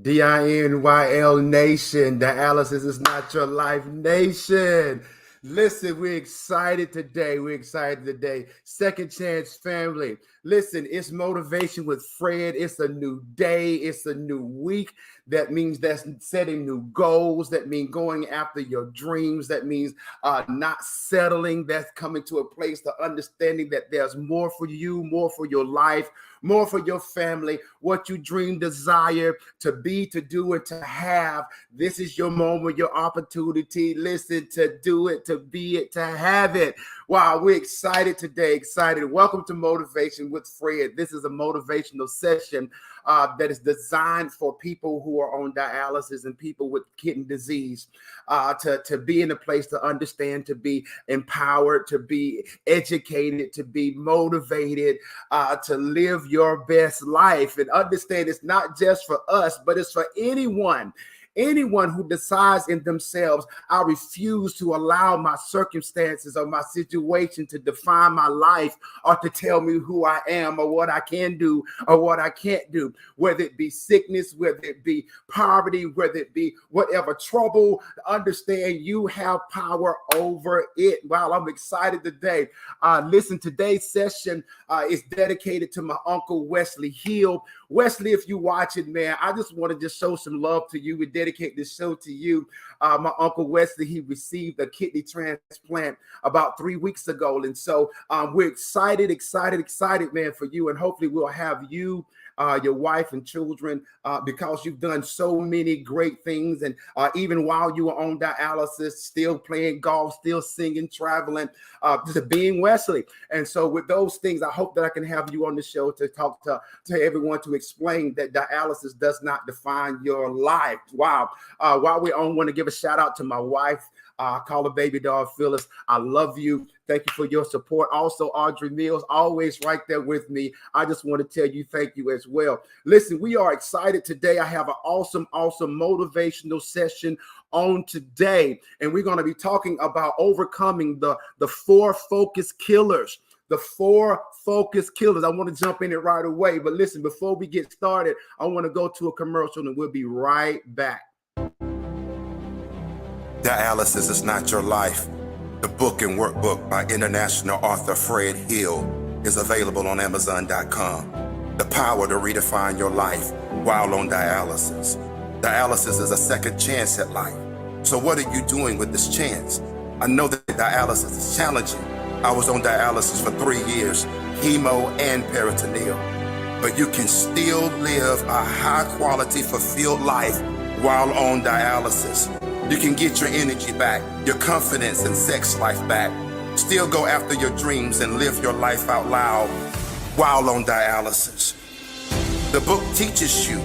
DINYL Nation, Dialysis is not your life nation. Listen, we're excited today. Second Chance family. Listen, it's motivation with Fred. It's a new day. It's a new week. That means that's setting new goals. That means going after your dreams. That means not settling. That's coming to a place to understanding that there's more for you, more for your life, more for your family, what you dream, desire to be, to do, and to have. This is your moment, your opportunity. Listen, to do it, to be it, to have it. Wow, we're excited today. Excited. Welcome to Motivation with Fred. This is a motivational session that is designed for people who are on dialysis and people with kidney disease to be in a place to understand, to be empowered, to be educated, to be motivated, to live your best life. And understand it's not just for us, but it's for anyone who decides in themselves, I refuse to allow my circumstances or my situation to define my life or to tell me who I am or what I can do or what I can't do, whether it be sickness, whether it be poverty, whether it be whatever trouble. Understand you have power over it. Wow, I'm excited today. Listen, today's session is dedicated to my Uncle Wesley Hill. Wesley, if you watch it, man, I just want to just show some love to you. We dedicate this show to you. My Uncle Wesley, he received a kidney transplant about 3 weeks ago. And so we're excited, man, for you. And hopefully we'll have you, your wife and children, because you've done so many great things. And even while you were on dialysis, still playing golf, still singing, traveling, to being Wesley. And so with those things, I hope that I can have you on the show to talk to everyone, to explain that dialysis does not define your life. Wow. While we're on, I want to give a shout out to my wife. Call her baby dog Phyllis. I love you. Thank you for your support. Also, Audrey Mills, always right there with me. I just want to tell you thank you as well. Listen, we are excited today. I have an awesome motivational session on today. And we're going to be talking about overcoming the 4 focus killers. The 4 focus killers. I want to jump in it right away. But listen, before we get started, I want to go to a commercial and we'll be right back. Dialysis is not your life. The book and workbook by international author Fred Hill is available on Amazon.com. The power to redefine your life while on dialysis. Dialysis is a second chance at life. So what are you doing with this chance? I know that dialysis is challenging. I was on dialysis for 3 years, hemo and peritoneal. But you can still live a high quality, fulfilled life while on dialysis. You can get your energy back, your confidence and sex life back. Still go after your dreams and live your life out loud while on dialysis. The book teaches you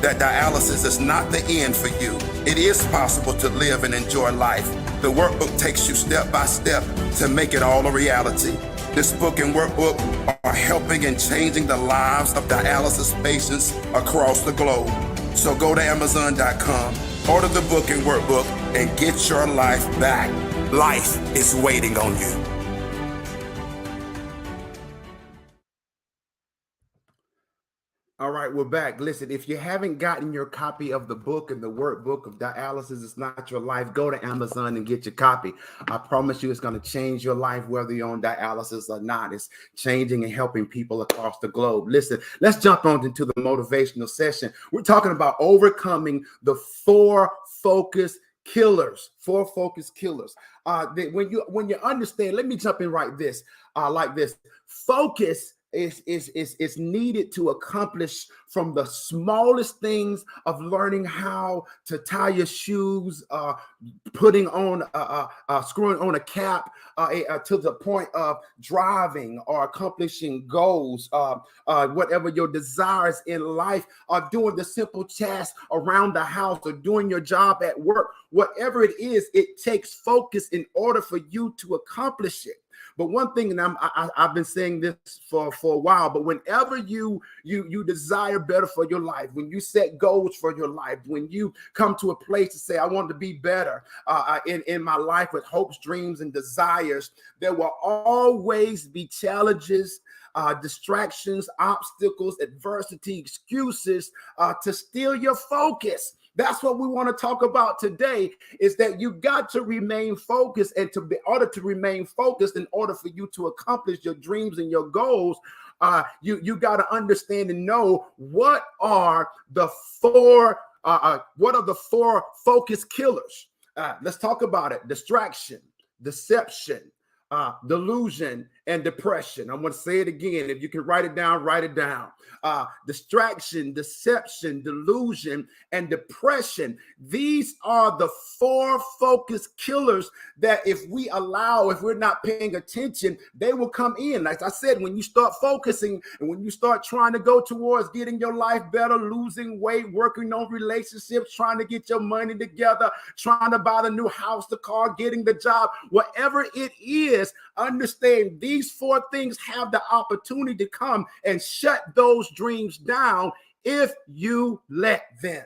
that dialysis is not the end for you. It is possible to live and enjoy life. The workbook takes you step by step to make it all a reality. This book and workbook are helping and changing the lives of dialysis patients across the globe. So go to Amazon.com, order the book and workbook, and get your life back. Life is waiting on you. All right, we're back. Listen, if you haven't gotten your copy of the book and the workbook of Dialysis is Not Your Life, go to Amazon and get your copy. I promise you it's going to change your life, whether you're on dialysis or not. It's changing and helping people across the globe. Listen, let's jump on into the motivational session. We're talking about overcoming the 4 focus killers. 4 focus killers. When you understand, let me jump in like this. Focus is needed to accomplish from the smallest things of learning how to tie your shoes, putting on screwing on a cap, to the point of driving or accomplishing goals, whatever your desires in life, or doing the simple tasks around the house or doing your job at work. Whatever it is, it takes focus in order for you to accomplish it. But one thing, and I've been saying this for a while, but whenever you desire better for your life, when you set goals for your life, when you come to a place to say, I want to be better in my life with hopes, dreams, and desires, there will always be challenges, distractions, obstacles, adversity, excuses to steal your focus. That's what we want to talk about today, is that you got to remain focused, and in order to remain focused, in order for you to accomplish your dreams and your goals, you got to understand and know what are the four focus killers. Let's talk about it. Distraction, deception, delusion, and depression. I'm going to say it again. If you can write it down, write it down. Distraction, deception, delusion, and depression. These are the four focus killers that if we're not paying attention, they will come in. Like I said, when you start focusing and when you start trying to go towards getting your life better, losing weight, working on relationships, trying to get your money together, trying to buy the new house, the car, getting the job, whatever it is, understand these four things have the opportunity to come and shut those dreams down if you let them.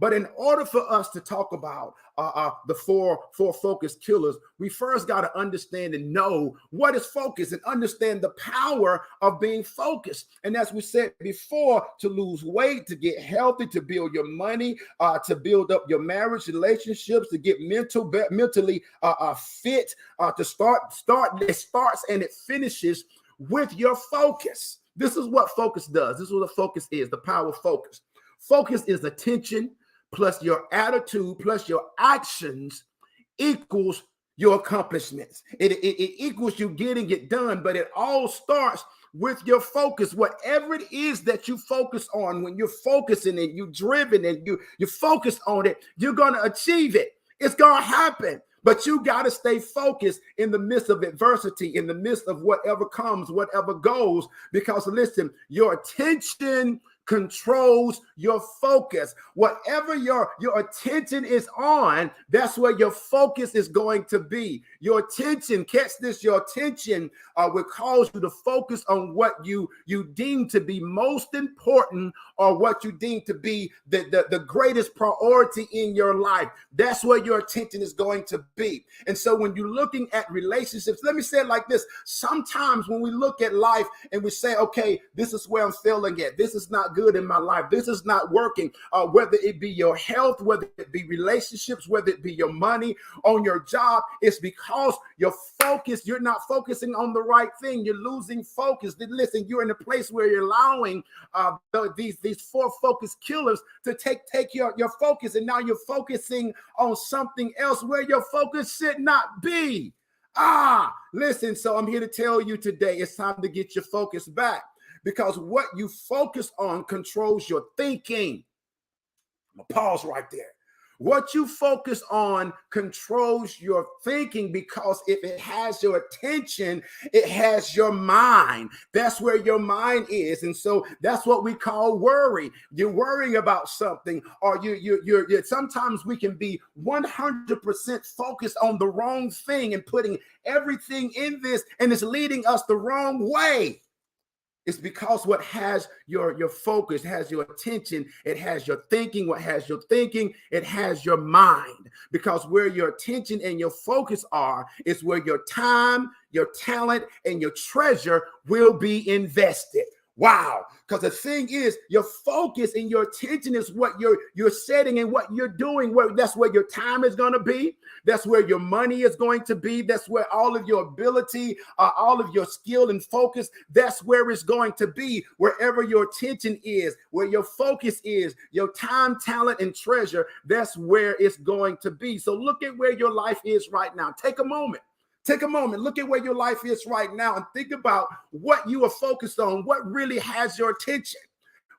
But in order for us to talk about the four focus killers, we first got to understand and know what is focus and understand the power of being focused. And as we said before, to lose weight, to get healthy, to build your money, to build up your marriage relationships, to get mentally fit, to start. It starts and it finishes with your focus. This is what focus does. This is what a focus is, the power of focus. Focus is attention plus your attitude plus your actions equals your accomplishments. It equals you getting it done, but it all starts with your focus. Whatever it is that you focus on, when you're focusing and you're driven and you focus on it, you're going to achieve it. It's going to happen. But you got to stay focused in the midst of adversity, in the midst of whatever comes, whatever goes, because listen, your attention controls your focus. Whatever your attention is on, that's where your focus is going to be. Your attention, catch this, your attention will cause you to focus on what you deem to be most important, or what you deem to be the greatest priority in your life. That's where your attention is going to be. And so when you're looking at relationships, let me say it like this. Sometimes when we look at life and we say, okay, this is where I'm failing at. This is not good in my life. This is not working. Whether it be your health, whether it be relationships, whether it be your money, on your job, it's because your focus, you're not focusing on the right thing. You're losing focus. Listen, you're in a place where you're allowing these four focus killers to take your focus, and now you're focusing on something else where your focus should not be. Listen, so I'm here to tell you today, it's time to get your focus back. Because what you focus on controls your thinking. I'm going to pause right there. What you focus on controls your thinking, because if it has your attention, it has your mind. That's where your mind is. And so that's what we call worry. You're worrying about something, or you're sometimes we can be 100% focused on the wrong thing and putting everything in this, and it's leading us the wrong way. It's because what has your focus, has your attention, it has your thinking. What has your thinking, it has your mind. Because where your attention and your focus are is where your time, your talent, and your treasure will be invested. Wow. Because the thing is, your focus and your attention is what you're setting and what you're doing. That's where your time is going to be. That's where your money is going to be. That's where all of your ability, all of your skill and focus, that's where it's going to be. Wherever your attention is, where your focus is, your time, talent, and treasure, that's where it's going to be. So look at where your life is right now. Take a moment. Take a moment, look at where your life is right now, and think about what you are focused on, what really has your attention.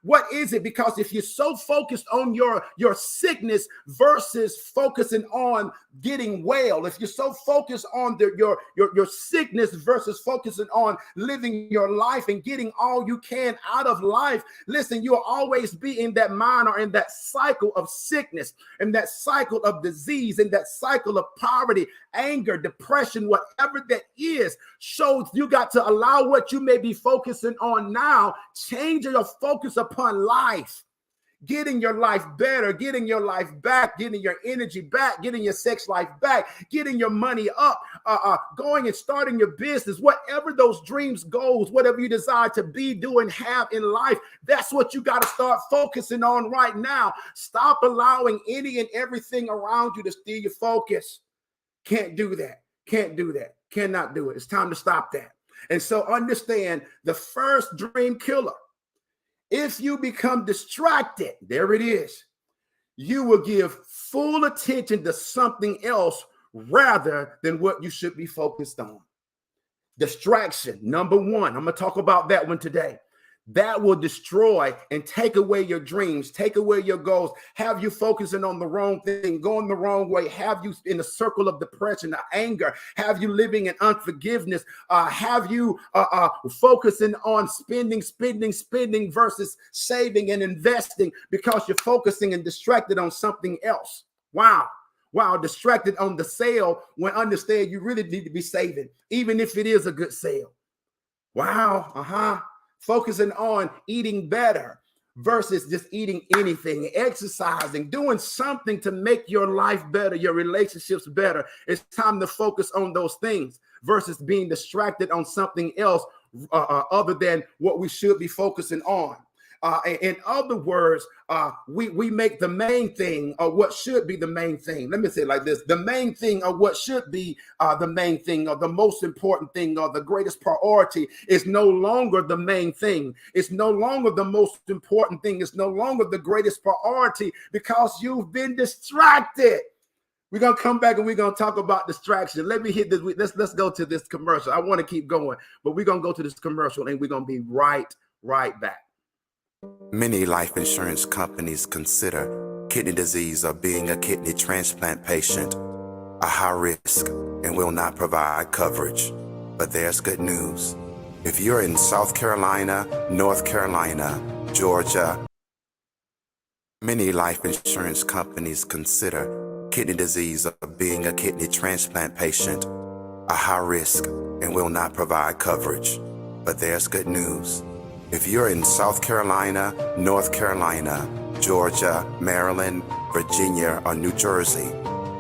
What is it? Because if you're so focused on your sickness versus focusing on getting well, if you're so focused on your sickness versus focusing on living your life and getting all you can out of life, listen, you'll always be in that mind or in that cycle of sickness and that cycle of disease and that cycle of poverty anger, depression, whatever that is. So you got to allow what you may be focusing on now, change your focus upon life. Getting your life better, getting your life back, getting your energy back, getting your sex life back, getting your money up, going and starting your business, whatever those dreams, goals, whatever you desire to be, do, and have in life, that's what you got to start focusing on right now. Stop allowing any and everything around you to steal your focus. Can't do that. Can't do that. Cannot do it. It's time to stop that. And so understand the first dream killer. If you become distracted, there it is, you will give full attention to something else rather than what you should be focused on. Distraction, number one. I'm going to talk about that one today. That will destroy and take away your dreams, take away your goals, have you focusing on the wrong thing, going the wrong way, have you in a circle of depression, anger, have you living in unforgiveness, have you focusing on spending versus saving and investing because you're focusing and distracted on something else. Wow, distracted on the sale when understand you really need to be saving, even if it is a good sale. Wow, focusing on eating better versus just eating anything, exercising, doing something to make your life better, your relationships better. It's time to focus on those things versus being distracted on something else other than what we should be focusing on. In other words, we make the main thing or what should be the main thing. Let me say it like this. The main thing or what should be the main thing or the most important thing or the greatest priority is no longer the main thing. It's no longer the most important thing. It's no longer the greatest priority because you've been distracted. We're going to come back and we're going to talk about distraction. Let me hit this. Let's go to this commercial. I want to keep going, but we're going to go to this commercial and we're going to be right back. Many life insurance companies consider kidney disease or being a kidney transplant patient a high risk and will not provide coverage. But there's good news. If you're in South Carolina, North Carolina, Georgia, many life insurance companies consider kidney disease or being a kidney transplant patient a high risk and will not provide coverage. But there's good news. If you're in South Carolina, North Carolina, Georgia, Maryland, Virginia, or New Jersey,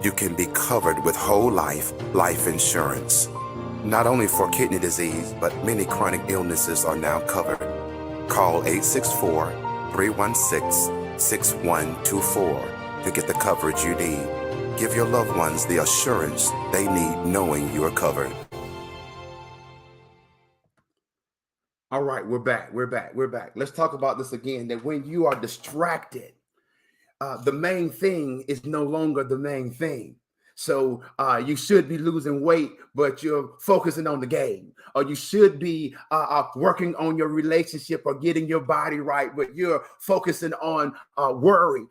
you can be covered with whole life insurance. Not only for kidney disease, but many chronic illnesses are now covered. Call 864-316-6124 to get the coverage you need. Give your loved ones the assurance they need knowing you are covered. All right, we're back. Let's talk about this again, that when you are distracted, the main thing is no longer the main thing. So you should be losing weight, but you're focusing on the game. Or you should be working on your relationship or getting your body right, but you're focusing on worry,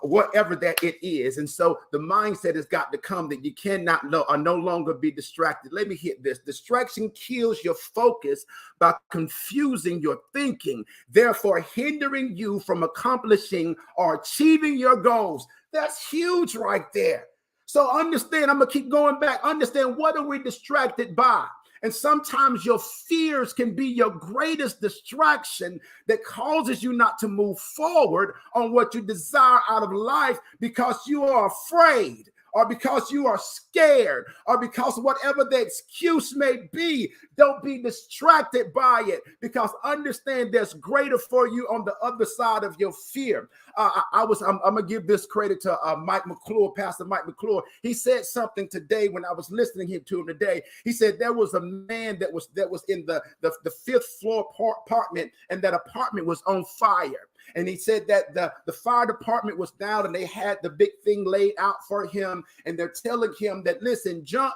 whatever that it is. And so the mindset has got to come that you cannot no longer be distracted. Let me hit this. Distraction kills your focus by confusing your thinking, therefore hindering you from accomplishing or achieving your goals. That's huge right there. So understand, I'm going to keep going back. Understand, what are we distracted by? And sometimes your fears can be your greatest distraction that causes you not to move forward on what you desire out of life because you are afraid, or because you are scared, or because whatever the excuse may be. Don't be distracted by it, because understand there's greater for you on the other side of your fear. I'm gonna give this credit to Mike McClure, Pastor Mike McClure. He said something today when I was listening to him today. He said there was a man that was in the fifth floor apartment, and that apartment was on fire. And he said that the fire department was down and they had the big thing laid out for him. And they're telling him that, listen, jump.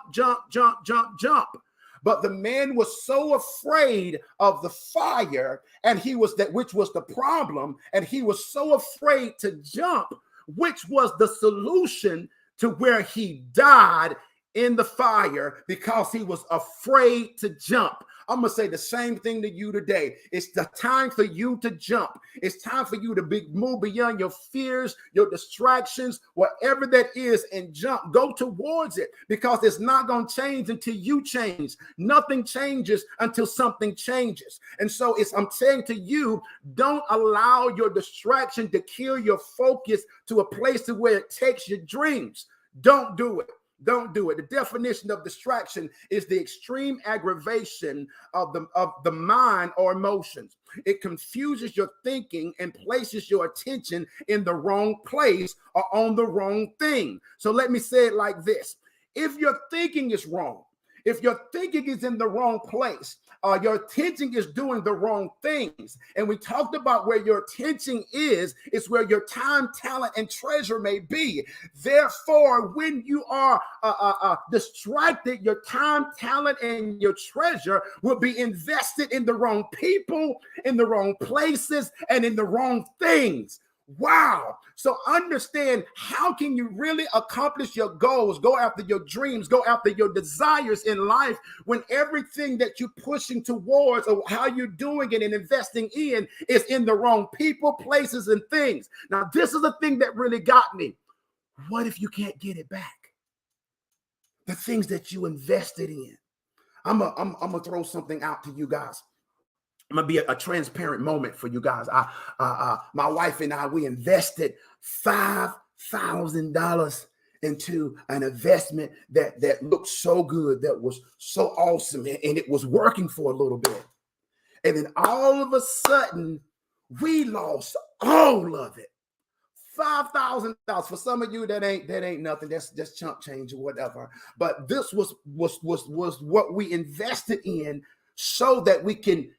But the man was so afraid of the fire, and which was the problem. And he was so afraid to jump, which was the solution to where he died in the fire because he was afraid to jump. I'm going to say the same thing to you today. It's the time for you to jump. It's time for you to move beyond your fears, your distractions, whatever that is, and jump. Go towards it, because it's not going to change until you change. Nothing changes until something changes. And so I'm saying to you, don't allow your distraction to kill your focus to a place to where it takes your dreams. Don't do it. Don't do it. The definition of distraction is the extreme aggravation of the mind or emotions. It confuses your thinking and places your attention in the wrong place or on the wrong thing. So let me say it like this. If your thinking is wrong, if your thinking is in the wrong place, your attention is doing the wrong things. And we talked about where your attention is where your time, talent, and treasure may be. Therefore, when you are distracted, your time, talent, and your treasure will be invested in the wrong people, in the wrong places, and in the wrong things. Wow. So understand, how can you really accomplish your goals, go after your dreams, go after your desires in life when everything that you're pushing towards or how you're doing it and investing in is in the wrong people, places, and things? Now, this is the thing that really got me. What if you can't get it back? The things that you invested in. I'm gonna throw something out to you guys. I'm gonna be a transparent moment for you guys. My wife and I, we invested $5,000 into an investment that looked so good, that was so awesome, and it was working for a little bit. And then all of a sudden, we lost all of it. $5,000. For some of you, that ain't nothing. That's just chump change or whatever. But this was what we invested in, so that we can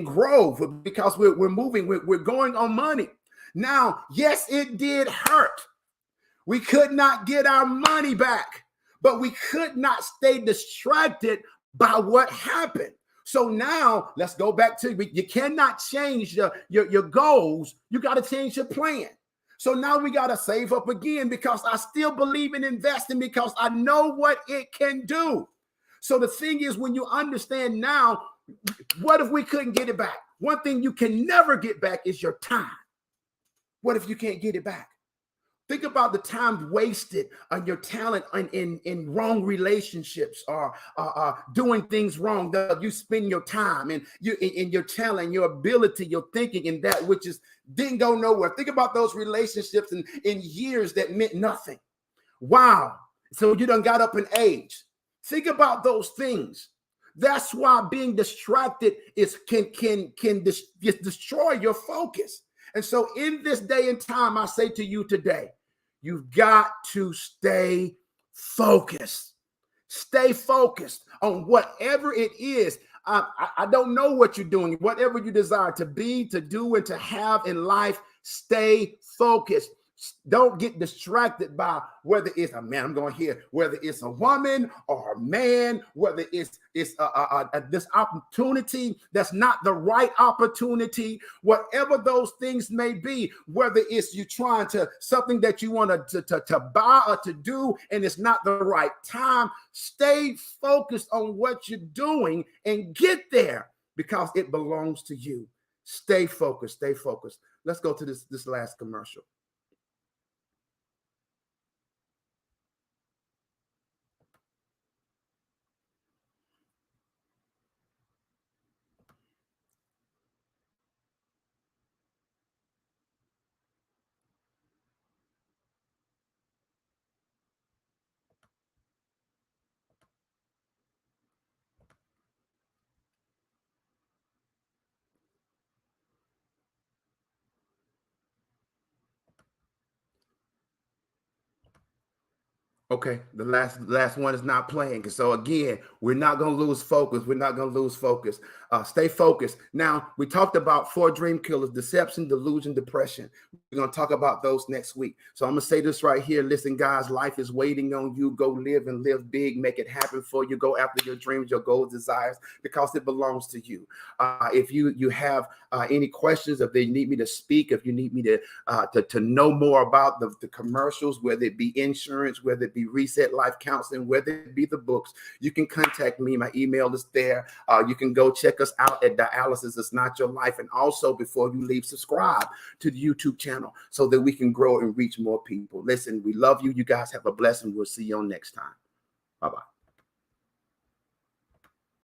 grow, because we're moving, we're going on money. Now, yes, it did hurt. We could not get our money back, but we could not stay distracted by what happened. So now let's go back to, you cannot change your goals. You got to change your plan. So now we got to save up again, because I still believe in investing, because I know what it can do. So the thing is, when you understand now, what if we couldn't get it back? One thing you can never get back is your time. What if you can't get it back? Think about the time wasted on your talent in wrong relationships, or doing things wrong. You spend your time and your talent, your ability, your thinking in that which didn't go nowhere. Think about those relationships in years that meant nothing. Wow. So you done got up in age. Think about those things. That's why being distracted can destroy your focus. And so in this day and time, I say to you today, you've got to stay focused. Stay focused on whatever it is. I don't know what you're doing, whatever you desire to be, to do, and to have in life. Stay focused. Don't get distracted by whether it's a man, I'm going here, whether it's a woman or a man, whether it's this opportunity that's not the right opportunity, whatever those things may be, whether it's you trying to something that you want to buy or to do, and it's not the right time. Stay focused on what you're doing and get there, because it belongs to you. Stay focused. Stay focused. Let's go to this last commercial. Okay, the last one is not playing. So again, we're not going to lose focus. We're not going to lose focus. Stay focused. Now, we talked about 4 dream killers: deception, delusion, depression. We're going to talk about those next week. So I'm going to say this right here. Listen, guys, life is waiting on you. Go live and live big. Make it happen for you. Go after your dreams, your goals, desires, because it belongs to you. If you have any questions, if they need me to speak, if you need me to know more about the commercials, whether it be insurance, whether it be Reset Life Counseling, whether it be the books, you can contact me. My email is there. You can go check us out at Dialysis Is Not Your Life. And also, before you leave, subscribe to the YouTube channel so that we can grow and reach more people. Listen, we love you. You guys have a blessing. We'll see you on next time. Bye-bye.